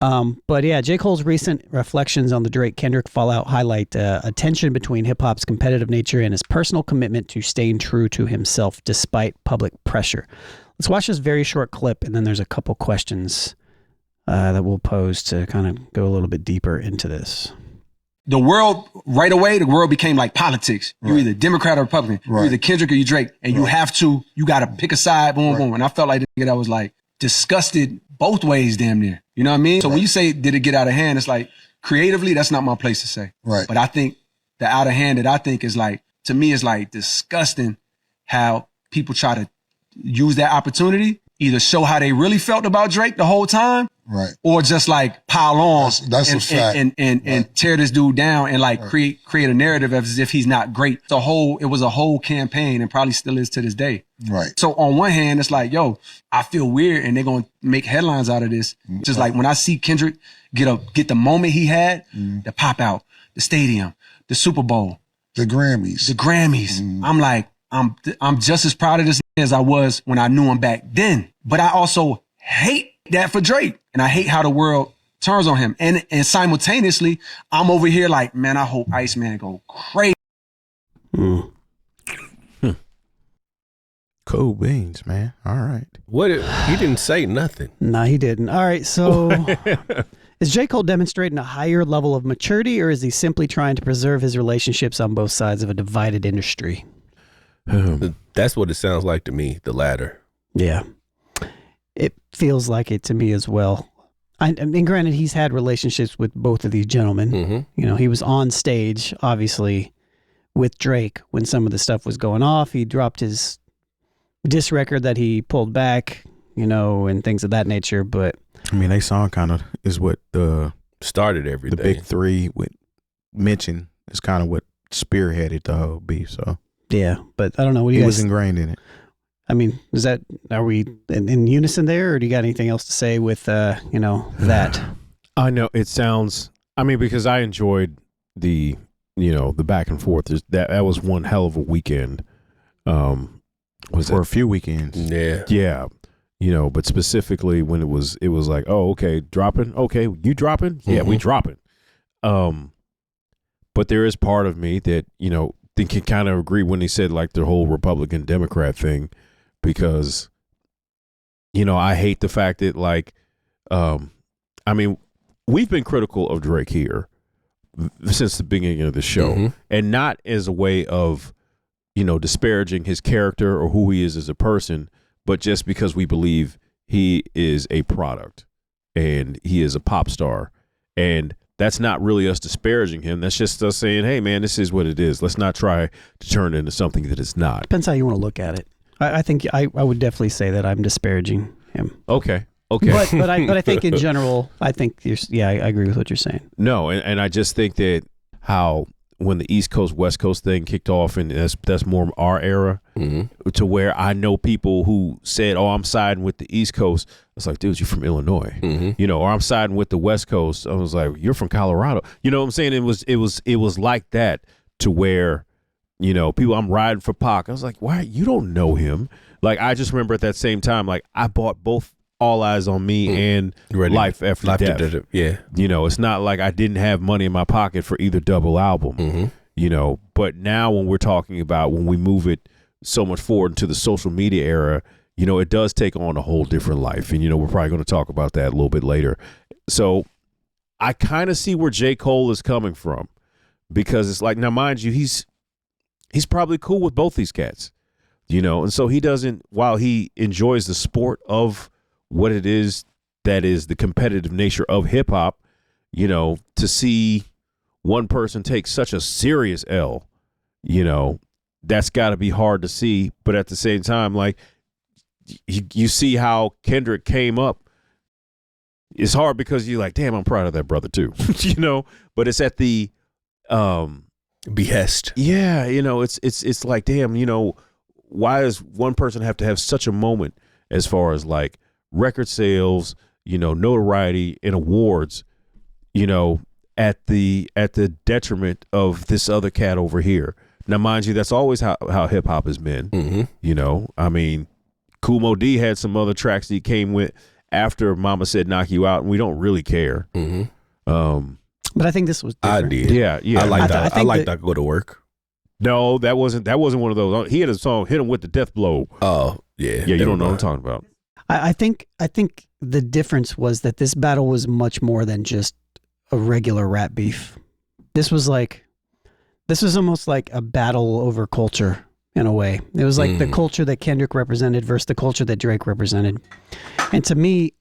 But yeah, J. Cole's recent reflections on the Drake-Kendrick fallout highlight a tension between hip-hop's competitive nature and his personal commitment to staying true to himself despite public pressure. Let's watch this very short clip, and then there's a couple questions that we'll pose to kind of go a little bit deeper into this. The world, right away, the world became like politics. You're either Democrat or Republican. You're either Kendrick or you Drake. And you got to pick a side, boom, boom. And I felt like the nigga that was like disgusted both ways damn near. You know what I mean? So when you say, did it get out of hand? It's like, creatively, that's not my place to say. Right. But I think the out of hand that I think is like, to me, is like disgusting how people try to use that opportunity, either show how they really felt about Drake the whole time, right, or just like pile on that's a fact. And tear this dude down and like create a narrative as if he's not great. It was a whole campaign and probably still is to this day. Right. So on one hand, it's like, yo, I feel weird and they're going to make headlines out of this. Just like when I see Kendrick get the moment he had, the pop out, the stadium, the Super Bowl, the Grammys. I'm like, I'm just as proud of this as I was when I knew him back then. But I also hate that for Drake. And I hate how the world turns on him. And simultaneously, I'm over here like, man, I hope Iceman go crazy. Cool beans, man. All right. He didn't say nothing. No, he didn't. All right, so is J. Cole demonstrating a higher level of maturity, or is he simply trying to preserve his relationships on both sides of a divided industry? That's what it sounds like to me, the latter. Yeah. It feels like it to me as well. I mean, granted, he's had relationships with both of these gentlemen. Mm-hmm. You know, he was on stage, obviously, with Drake when some of the stuff was going off. He dropped his diss record that he pulled back, you know, and things of that nature. But I mean, they song kind of is what started everything. The big three with Mention is kind of what spearheaded the whole beef. So yeah, but I don't know. What do you he guys, was ingrained in it. I mean, are we in unison there, or do you got anything else to say with, that? I know it sounds, I mean, because I enjoyed the back and forth. That was one hell of a weekend. For a few weekends. Yeah. Yeah. But specifically when it was like, oh, okay, dropping. Okay. You dropping? Yeah, we dropping. But there is part of me that, can kind of agree when he said like the whole Republican Democrat thing, because, I hate the fact that like, I mean, we've been critical of Drake here since the beginning of the show, and not as a way of, disparaging his character or who he is as a person, but just because we believe he is a product and he is a pop star. And that's not really us disparaging him. That's just us saying, hey, man, this is what it is. Let's not try to turn it into something that it's not. Depends how you want to look at it. I think I would definitely say that I'm disparaging him. Okay. But I think in general, I think I agree with what you're saying. No, and I just think that how when the East Coast West Coast thing kicked off, and that's more our era, to where I know people who said, "Oh, I'm siding with the East Coast." It's like, dude, you're from Illinois, or I'm siding with the West Coast. I was like, you're from Colorado. You know what I'm saying? It was like that, to where, people, I'm riding for Pac. I was like, why? You don't know him. Like, I just remember at that same time, like, I bought both All Eyes on Me and Life After Death. Yeah. It's not like I didn't have money in my pocket for either double album, but now when we're talking about when we move it so much forward into the social media era, it does take on a whole different life. And, we're probably going to talk about that a little bit later. So I kind of see where J. Cole is coming from, because it's like, now, mind you, he's probably cool with both these cats, and so he doesn't, while he enjoys the sport of what it is that is the competitive nature of hip hop, to see one person take such a serious L, that's got to be hard to see. But at the same time, like, you see how Kendrick came up. It's hard because you're like, damn, I'm proud of that brother too, but it's at the behest. Yeah. It's like, damn, why does one person have to have such a moment as far as like record sales, notoriety and awards, at the detriment of this other cat over here. Now, mind you, that's always how hip hop has been. I mean, Kool Moe D had some other tracks that he came with after Mama said knock you out, and we don't really care. But I think this was different. I did. Yeah. I like that. I like that- that. Go to work. No, that wasn't one of those. He had a song, Hit Him With the Death Blow. Oh yeah. Yeah, you don't know what I'm talking about. I think the difference was that this battle was much more than just a regular rap beef. This was almost like a battle over culture in a way. It was like the culture that Kendrick represented versus the culture that Drake represented. And to me,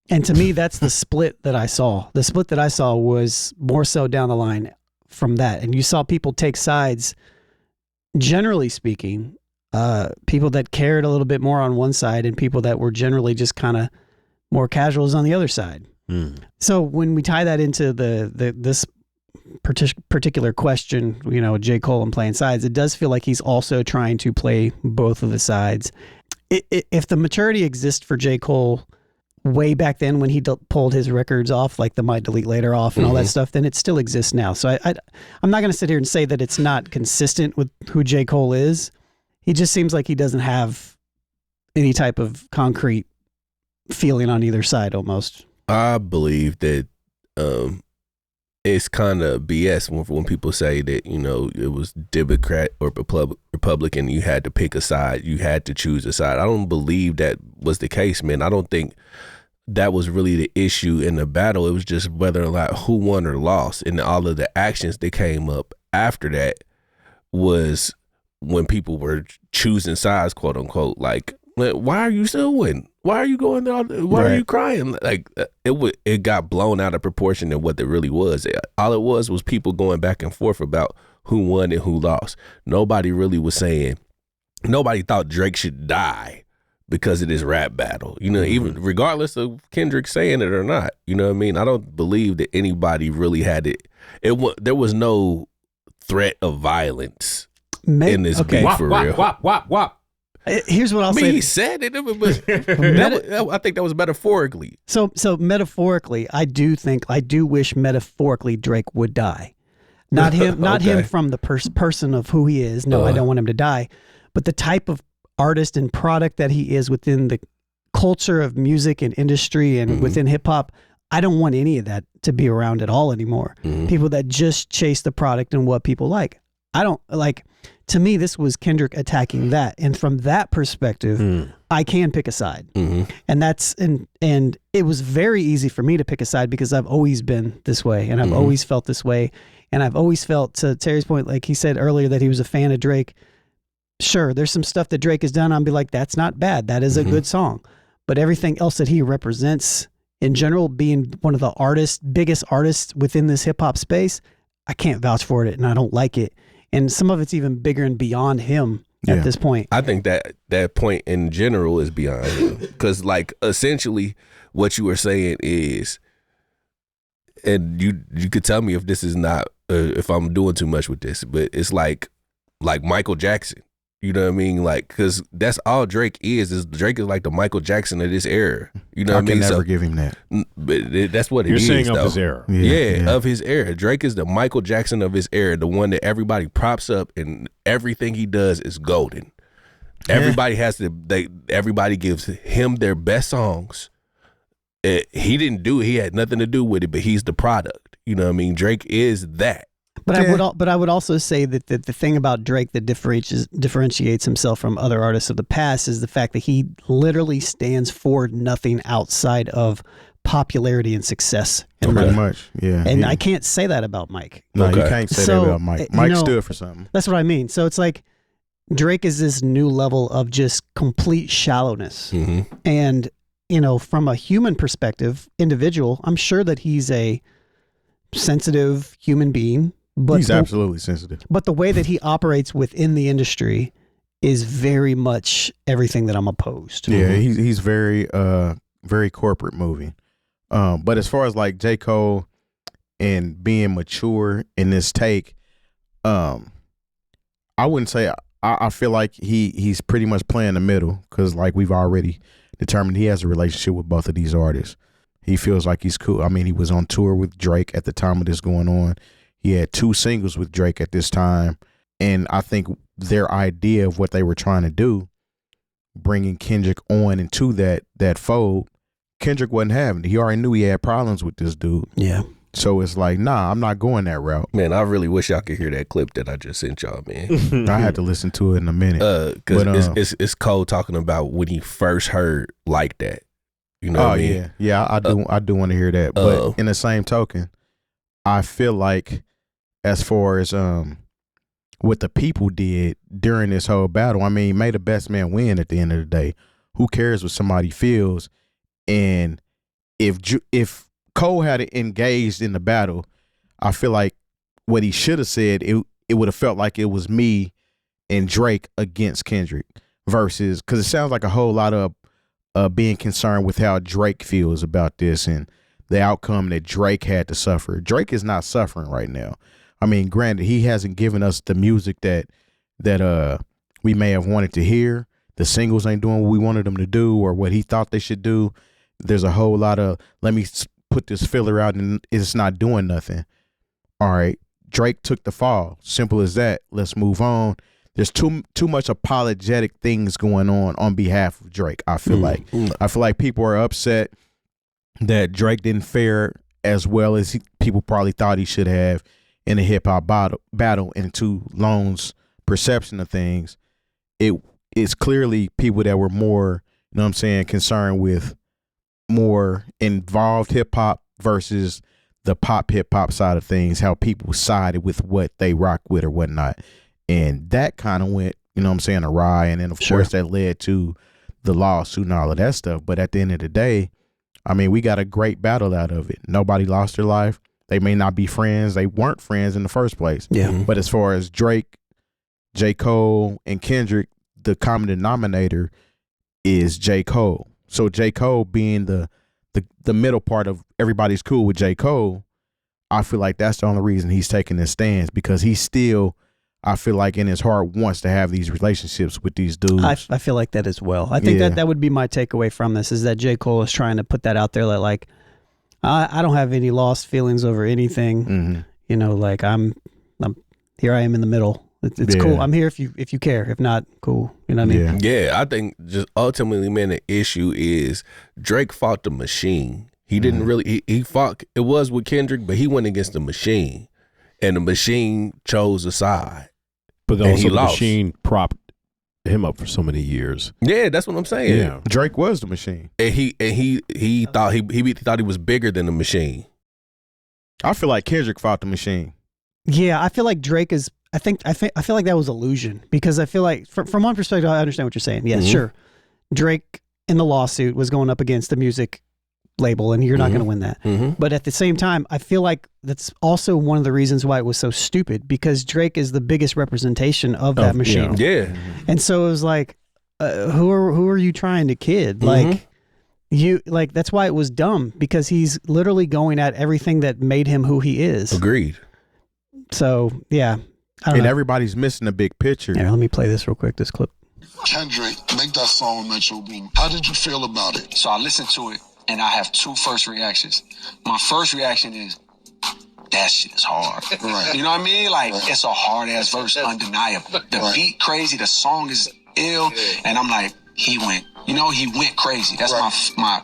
that's the split that I saw. The split that I saw was more so down the line from that. And you saw people take sides, generally speaking, people that cared a little bit more on one side and people that were generally just kind of more casuals on the other side. So when we tie that into this particular question, J. Cole and playing sides, it does feel like he's also trying to play both of the sides. If the maturity exists for J. Cole way back then when he pulled his records off, like the Might Delete Later off and all that stuff, then it still exists now. So I'm not going to sit here and say that it's not consistent with who J. Cole is. He just seems like he doesn't have any type of concrete feeling on either side almost. I believe that it's kind of BS when people say that, it was Democrat or Republican, you had to pick a side, you had to choose a side. I don't believe that was the case, man. I don't think that was really the issue in the battle. It was just whether or not who won or lost. And all of the actions that came up after that was when people were choosing sides, quote unquote, like, why are you still winning? Why are you going there? Why are you crying? Like it got blown out of proportion than what it really was. All it was people going back and forth about who won and who lost. Nobody really was saying, nobody thought Drake should die because of this rap battle. Even regardless of Kendrick saying it or not. You know what I mean? I don't believe that anybody really had it. There was no threat of violence in this beef for real. Wop. Here's what I'll say. He said it, but I think that was metaphorically. So metaphorically, I do wish metaphorically Drake would die. Not him, him from the person of who he is. No, I don't want him to die. But the type of artist and product that he is within the culture of music and industry and within hip hop, I don't want any of that to be around at all anymore. People that just chase the product and what people like. I don't like. To me, this was Kendrick attacking that, and from that perspective, I can pick a side, and it was very easy for me to pick a side because I've always been this way, and I've always felt this way, and I've always felt, to Terry's point, like he said earlier, that he was a fan of Drake. Sure, there's some stuff that Drake has done. I'll be like, that's not bad. That is a good song, but everything else that he represents in general, being one of the biggest artists within this hip hop space, I can't vouch for it, and I don't like it. And some of it's even bigger and beyond him at this point. I think that point in general is beyond him. Because, like, essentially what you were saying is, and you could tell me if this is not, if I'm doing too much with this, but it's like Michael Jackson. You know what I mean? Like, because that's all Drake is Drake is like the Michael Jackson of this era. You know what I mean? I can never give him that. But that's what You're it is, saying though. of his era. Yeah, of his era. Drake is the Michael Jackson of his era, the one that everybody props up and everything he does is golden. Everybody everybody gives him their best songs. He didn't do it. He had nothing to do with it, but he's the product. You know what I mean? Drake is that. But I would also say that the thing about Drake that differentiates himself from other artists of the past is the fact that he literally stands for nothing outside of popularity and success. Pretty much, yeah. And I can't say that about Mike. No, you can't say that about Mike. Mike stood for something. That's what I mean. So it's like Drake is this new level of just complete shallowness. And, from a human perspective, individual, I'm sure that he's a sensitive human being. But he's absolutely sensitive. But the way that he operates within the industry is very much everything that I'm opposed to. Yeah, he's very very corporate moving. But as far as like J. Cole and being mature in this take, I wouldn't say I feel like he's pretty much playing the middle because like we've already determined he has a relationship with both of these artists. He feels like he's cool. I mean, he was on tour with Drake at the time of this going on. He had 2 singles with Drake at this time. And I think their idea of what they were trying to do, bringing Kendrick on into that fold, Kendrick wasn't having it. He already knew he had problems with this dude. Yeah. So it's like, nah, I'm not going that route. Man, I really wish y'all could hear that clip that I just sent y'all, man. I had to listen to it in a minute. Because it's Cole talking about when he first heard Like That. You know what I mean? Yeah, I do want to hear that. But in the same token, I feel like as far as what the people did during this whole battle, I mean, may the best man win at the end of the day. Who cares what somebody feels? And if Cole had engaged in the battle, I feel like what he should have said, it would have felt like it was me and Drake against Kendrick versus, because it sounds like a whole lot of being concerned with how Drake feels about this and the outcome that Drake had to suffer. Drake is not suffering right now. I mean, granted, he hasn't given us the music that we may have wanted to hear. The singles ain't doing what we wanted them to do or what he thought they should do. There's a whole lot of, let me put this filler out and it's not doing nothing. All right, Drake took the fall. Simple as that. Let's move on. There's too much apologetic things going on behalf of Drake. I feel like people are upset that Drake didn't fare as well as people probably thought he should have in a hip hop battle. And to Lone's perception of things, it's clearly people that were more, you know what I'm saying, concerned with more involved hip hop versus the pop hip hop side of things, how people sided with what they rock with or whatnot. And that kind of went, you know what I'm saying, awry. And then, of course, that led to the lawsuit and all of that stuff. But at the end of the day, I mean, we got a great battle out of it. Nobody lost their life. They may not be friends. They weren't friends in the first place. Yeah. But as far as Drake, J. Cole, and Kendrick, the common denominator is J. Cole. So J. Cole being the middle part of everybody's cool with J. Cole, I feel like that's the only reason he's taking this stance, because he still, I feel like in his heart, wants to have these relationships with these dudes. I feel like that as well. I think that would be my takeaway from this, is that J. Cole is trying to put that out there that, like, I don't have any lost feelings over anything. Mm-hmm. You know, like I'm here. I am in the middle. It's cool. I'm here if you care. If not, cool. You know what I mean? Yeah, I think just ultimately, man, the issue is Drake fought the machine. He didn't really, he fought, it was with Kendrick, but he went against the machine. And the machine chose a side. But also the machine propped him up for so many years. Yeah, that's what I'm saying. Yeah. Drake was the machine. And he thought he was bigger than the machine. I feel like Kendrick fought the machine. Yeah, I feel like Drake is. I feel like that was illusion, because I feel like from one perspective, I understand what you're saying. Yeah, sure. Drake in the lawsuit was going up against the music label, and you're not going to win that. But at the same time, I feel like that's also one of the reasons why it was so stupid, because Drake is the biggest representation of that machine. Yeah. And so it was like, who are you trying to kid? Like that's why it was dumb, because he's literally going at everything that made him who he is. Agreed. So yeah. And everybody's missing the big picture. Yeah, let me play this real quick, this clip. Kendrick, make that song Metro Boom. How did you feel about it? So I listened to it, and I have two first reactions. My first reaction is, that shit is hard. Right. You know what I mean? Like, it's a hard-ass verse, undeniable. The beat crazy, the song is ill, and I'm like, he went crazy. That's my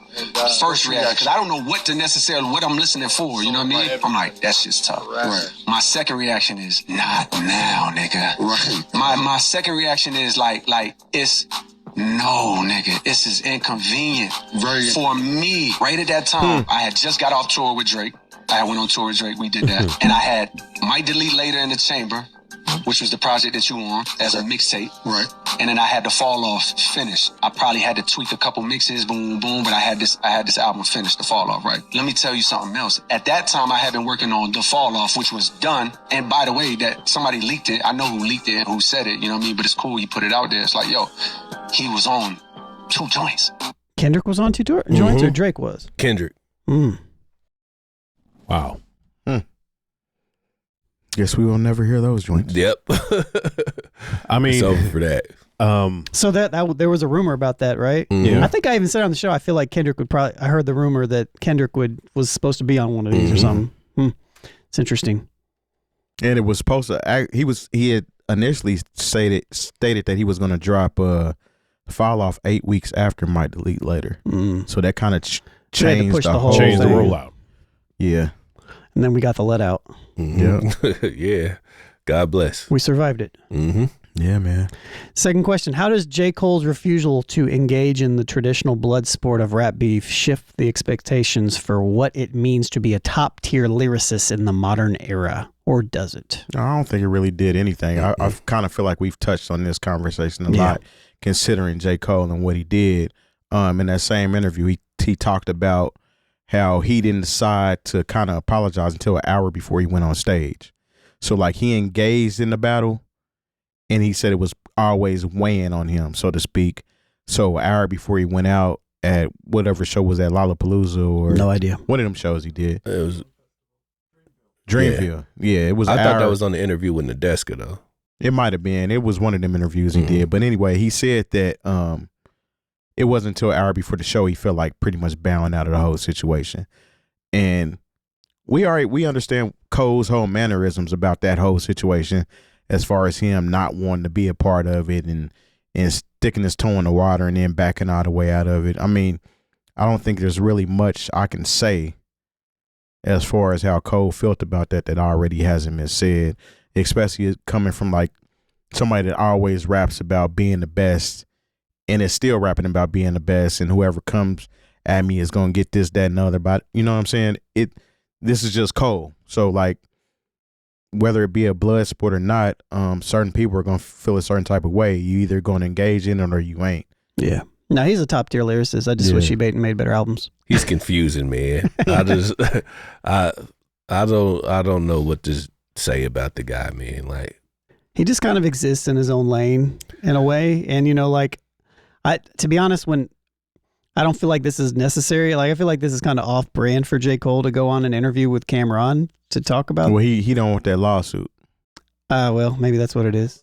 first reaction, because I don't know what I'm listening for, you know what I mean? I'm like, that shit's tough. Right. My second reaction is, not now, nigga. Right. My second reaction is like it's, no, nigga, this is inconvenient for me. Right at that time, I had just got off tour with Drake. I went on tour with Drake, we did that. And I had Might Delete Later in the Chamber, which was the project that you were on, as a mixtape. Right. And then I had the Fall Off finished. I probably had to tweak a couple mixes, boom, boom, but I had this album finished, the Fall Off, right? Let me tell you something else. At that time, I had been working on the Fall Off, which was done. And by the way, that somebody leaked it. I know who leaked it and who said it, you know what I mean? But it's cool, he put it out there. It's like, yo, he was on 2 joints. Kendrick was on 2 joints, or Drake was? Kendrick. Wow. Guess we will never hear those joints. Yep. I mean, it's over for that. So that there was a rumor about that, right? Yeah. I think I even said on the show, I feel like Kendrick would probably, I heard the rumor that Kendrick was supposed to be on one of these or something. It's interesting. And it was supposed to, he had initially stated that he was going to drop Fall Off 8 weeks after Might Delete Later. So that kind of changed push the the whole whole Change the thing. rollout. Yeah. And then we got the let out. Yeah. God bless. We survived it. Mm-hmm. Yeah, man. Second question. How does J. Cole's refusal to engage in the traditional blood sport of rap beef shift the expectations for what it means to be a top-tier lyricist in the modern era? Or does it? I don't think it really did anything. I kind of feel like we've touched on this conversation a lot, considering J. Cole and what he did. In that same interview, he talked about how he didn't decide to kind of apologize until an hour before he went on stage. So like he engaged in the battle, and he said it was always weighing on him, so to speak. So an hour before he went out at whatever show was at Lollapalooza or No idea. one of them shows he did. It was. Dreamville. Yeah, it was. I an thought hour. that was on the interview with Nadeska though. It might have been. It was one of them interviews he did. But anyway, he said that it wasn't until an hour before the show he felt like pretty much bowing out of the whole situation. And we understand Cole's whole mannerisms about that whole situation, as far as him not wanting to be a part of it and sticking his toe in the water and then backing all the way out of it. I mean, I don't think there's really much I can say as far as how Cole felt about that already hasn't been said, especially coming from like somebody that always raps about being the best and is still rapping about being the best, and whoever comes at me is going to get this, that, and the other. But you know what I'm saying? This is just Cole. So like, whether it be a blood sport or not, certain people are going to feel a certain type of way. You either going to engage in it or you ain't. Yeah. No, he's a top tier lyricist. I just wish he made better albums. He's confusing, man. I don't know what to say about the guy, man. Like, He just kind of exists in his own lane in a way. And to be honest, when I don't feel like this is necessary, like I feel like this is kind of off brand for J. Cole to go on an interview with Cameron to talk about. Well, he don't want that lawsuit. Well, maybe that's what it is.